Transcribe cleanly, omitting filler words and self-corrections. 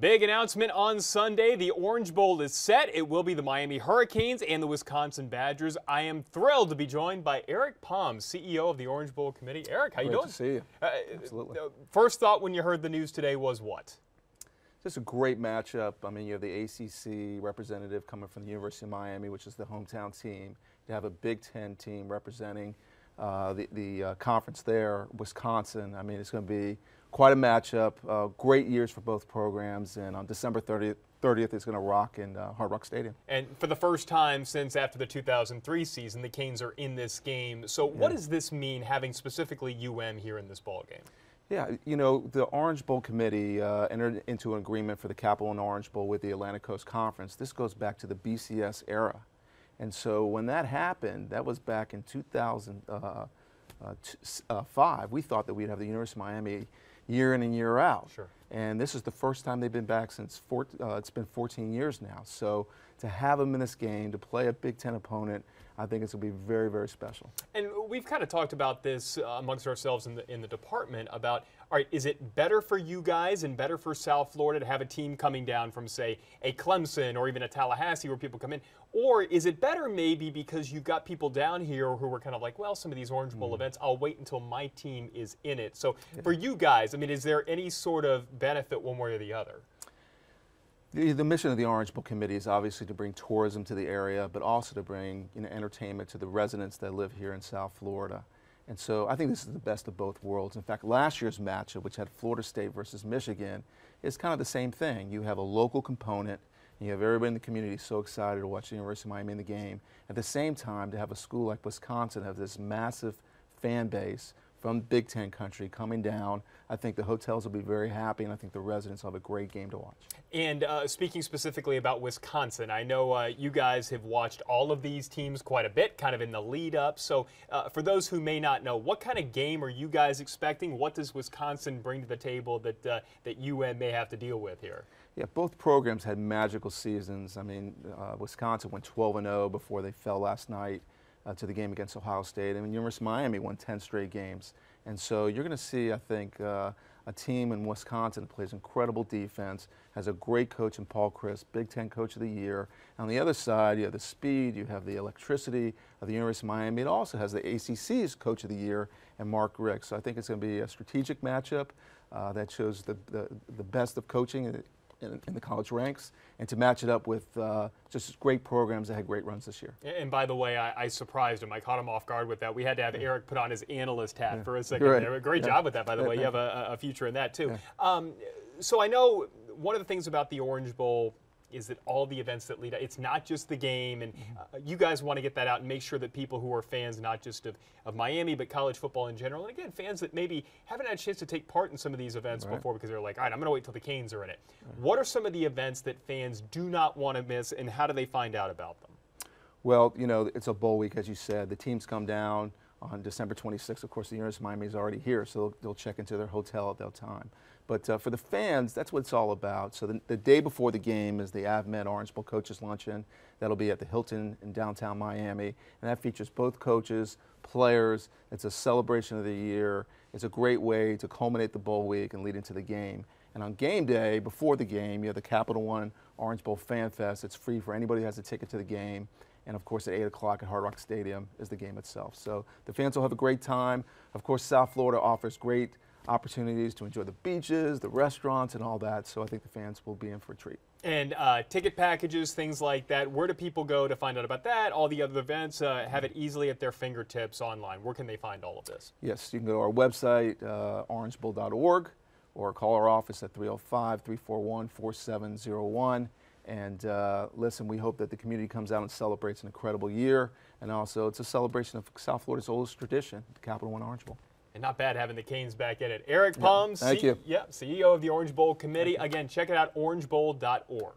Big announcement on Sunday. The Orange Bowl is set. It will be the Miami Hurricanes and the Wisconsin Badgers. I am thrilled to be joined by Eric Pomm, CEO of the Orange Bowl Committee. Eric, how you doing? Great to see you. Absolutely. First thought when you heard the news today was what? Just a great matchup. I mean, you have the ACC representative coming from the University of Miami, which is the hometown team. You have a Big Ten team representing the conference there, Wisconsin. I mean, it's going to be quite a matchup. Great years for both programs, and on December 30th it's going to rock in Hard Rock Stadium. And for the first time since after the 2003 season, the Canes are in this game. So what does this mean, having specifically UM here in this ball game? Yeah, you know, the Orange Bowl Committee entered into an agreement for the Capital One Orange Bowl with the Atlantic Coast Conference. This goes back to the BCS era. And so when that happened, that was back in 2005. We thought that we'd have the University of Miami year in and year out. Sure. And this is the first time they've been back since it's been 14 years now. So to have them in this game, to play a Big Ten opponent, I think it's going to be very, very special. And we've kind of talked about this amongst ourselves in the department about, all right, is it better for you guys and better for South Florida to have a team coming down from, say, a Clemson or even a Tallahassee where people come in? Or is it better maybe because you've got people down here who are kind of like, well, some of these Orange Bowl events, I'll wait until my team is in it. So for you guys, I mean, is there any sort of benefit one way or the other? The mission of the Orange Bowl Committee is obviously to bring tourism to the area, but also to bring entertainment to the residents that live here in South Florida. And so I think this is the best of both worlds. In fact, last year's matchup, which had Florida State versus Michigan, is kind of the same thing. You have a local component, and you have everybody in the community so excited to watch the University of Miami in the game. At the same time, to have a school like Wisconsin have this massive fan base from Big Ten country coming down, I think the hotels will be very happy, and I think the residents will have a great game to watch. And speaking specifically about Wisconsin, I know you guys have watched all of these teams quite a bit, kind of in the lead up. So for those who may not know, what kind of game are you guys expecting? What does Wisconsin bring to the table that that UM may have to deal with here? Yeah, both programs had magical seasons. I mean, Wisconsin went 12-0 before they fell last night to the game against Ohio State. And University of Miami won 10 straight games. And so you're going to see, I think, a team in Wisconsin that plays incredible defense, has a great coach in Paul Chryst, Big Ten Coach of the Year. On the other side, you have the speed, you have the electricity of the University of Miami. It also has the ACC's Coach of the Year and Mark Richt. So I think it's going to be a strategic matchup that shows the best of coaching in the college ranks, and to match it up with just great programs that had great runs this year. And by the way, I surprised him. I caught him off guard with that. We had to have Eric put on his analyst hat for a second there. Great job with that, by the way. You have a future in that, too. So I know one of the things about the Orange Bowl is that all the events that lead up, it's not just the game, and you guys want to get that out and make sure that people who are fans not just of Miami, but college football in general, and again, fans that maybe haven't had a chance to take part in some of these events before because they're like, all right, I'm going to wait till the Canes are in it. What are some of the events that fans do not want to miss, and how do they find out about them? Well, you know, it's a bowl week, as you said. The teams come down on December 26th. Of course, the University of Miami is already here, so they'll check into their hotel at that time. But for the fans, that's what it's all about. So the day before the game is the AvMed Orange Bowl Coaches Luncheon. That'll be at the Hilton in downtown Miami. And that features both coaches, players. It's a celebration of the year. It's a great way to culminate the bowl week and lead into the game. And on game day, before the game, you have the Capital One Orange Bowl Fan Fest. It's free for anybody who has a ticket to the game. And of course, at 8 o'clock at Hard Rock Stadium is the game itself. So the fans will have a great time. Of course, South Florida offers great opportunities to enjoy the beaches, the restaurants, and all that. So I think the fans will be in for a treat. And ticket packages, things like that, where do people go to find out about that? All the other events have it easily at their fingertips online. Where can they find all of this? Yes, you can go to our website, orangebowl.org, or call our office at 305-341-4701. And listen, we hope that the community comes out and celebrates an incredible year. And also, it's a celebration of South Florida's oldest tradition, the Capital One Orange Bowl. And not bad having the Canes back in it. Eric Pomm, thank you. CEO of the Orange Bowl Committee. Again, check it out, orangebowl.org.